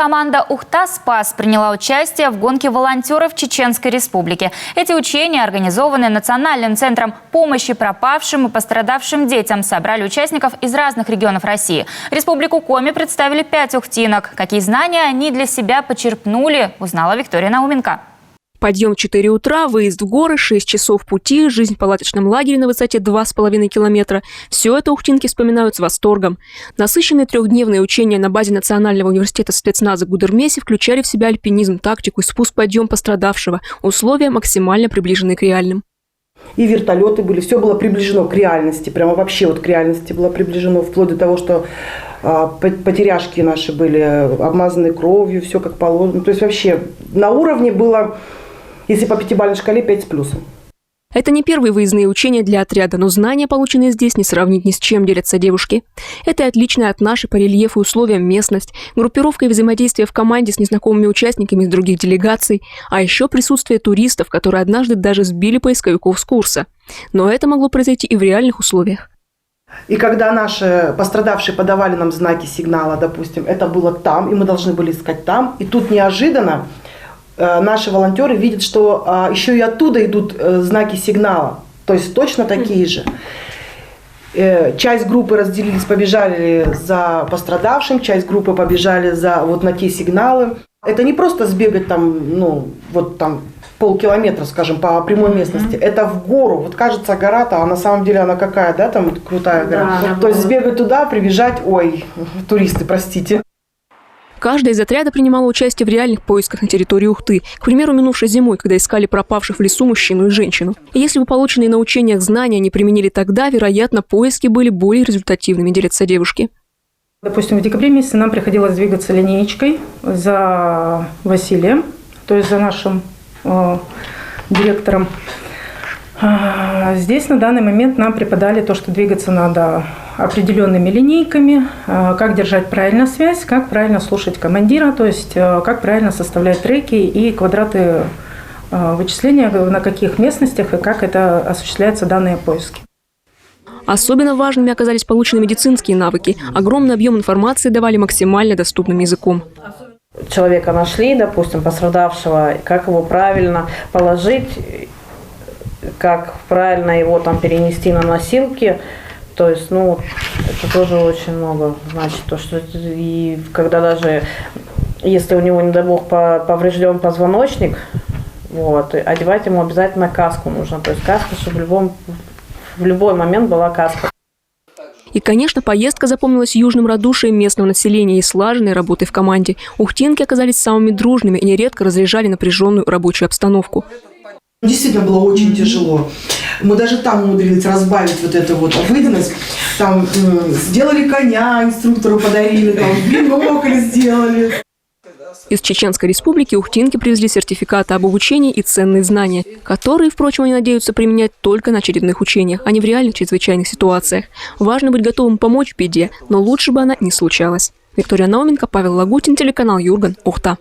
Команда «Ухта-Спас» приняла участие в гонке волонтеров Чеченской Республики. Эти учения, организованные Национальным центром помощи пропавшим и пострадавшим детям, собрали участников из разных регионов России. Республику Коми представили 5 ухтинок. Какие знания они для себя почерпнули, узнала Виктория Науменко. Подъем в 4 утра, выезд в горы, 6 часов пути, жизнь в палаточном лагере на высоте 2,5 километра. Все это ухтинки вспоминают с восторгом. Насыщенные трехдневные учения на базе Национального университета спецназа Гудермеси включали в себя альпинизм, тактику и спуск-подъем пострадавшего. Условия максимально приближены к реальным. И вертолеты были, все было приближено к реальности, прямо вообще вот к реальности было приближено, вплоть до того, что потеряшки наши были обмазаны кровью, все как положено. То есть вообще на уровне было, если по 5-бальной шкале, 5 с плюсом. Это не первые выездные учения для отряда, но знания, полученные здесь, не сравнить ни с чем, делятся девушки. Это отличная от нашей по рельефу и условиям местность, группировка и взаимодействие в команде с незнакомыми участниками из других делегаций, а еще присутствие туристов, которые однажды даже сбили поисковиков с курса. Но это могло произойти и в реальных условиях. И когда наши пострадавшие подавали нам знаки сигнала, допустим, это было там, и мы должны были искать там, и тут неожиданно наши волонтеры видят, что еще и оттуда идут знаки сигнала, то есть точно такие же. Часть группы разделились, побежали за пострадавшим, часть группы побежали за вот на те сигналы. Это не просто сбегать там, ну, вот там полкилометра, скажем, по прямой местности. Это в гору. Вот кажется гора-то, а на самом деле она какая, да, там крутая гора. Да, то есть сбегать туда, прибежать, ой, туристы, простите. Каждая из отряда принимала участие в реальных поисках на территории Ухты. К примеру, минувшей зимой, когда искали пропавших в лесу мужчину и женщину. И если бы полученные на учениях знания не применили тогда, вероятно, поиски были более результативными, делятся девушки. Допустим, в декабре месяце нам приходилось двигаться линеечкой за Василием, то есть за нашим директором. Здесь на данный момент нам преподали то, что двигаться надо определенными линейками, как держать правильно связь, как правильно слушать командира, то есть как правильно составлять треки и квадраты вычисления, на каких местностях и как это осуществляются данные поиски. Особенно важными оказались полученные медицинские навыки. Огромный объем информации давали максимально доступным языком. Человека нашли, допустим, пострадавшего, как его правильно положить, как правильно его там перенести на носилки. То есть, ну, это тоже очень много значит. То, что и когда даже, если у него, не дай бог, поврежден позвоночник, вот, одевать ему обязательно каску нужно. То есть каска, чтобы в любой момент была каска. И, конечно, поездка запомнилась южным радушием местного населения и слаженной работой в команде. Ухтинки оказались самыми дружными и нередко разряжали напряженную рабочую обстановку. Действительно было очень тяжело. Мы даже там умудрились разбавить вот эту вот обыденность. Там сделали коня, инструктору подарили, там бинокль сделали. Из Чеченской Республики ухтинки привезли сертификаты об обучении и ценные знания, которые, впрочем, они надеются применять только на очередных учениях, а не в реальных чрезвычайных ситуациях. Важно быть готовым помочь в беде, но лучше бы она не случалась. Виктория Науменко, Павел Лагутин, телеканал Юрган, Ухта.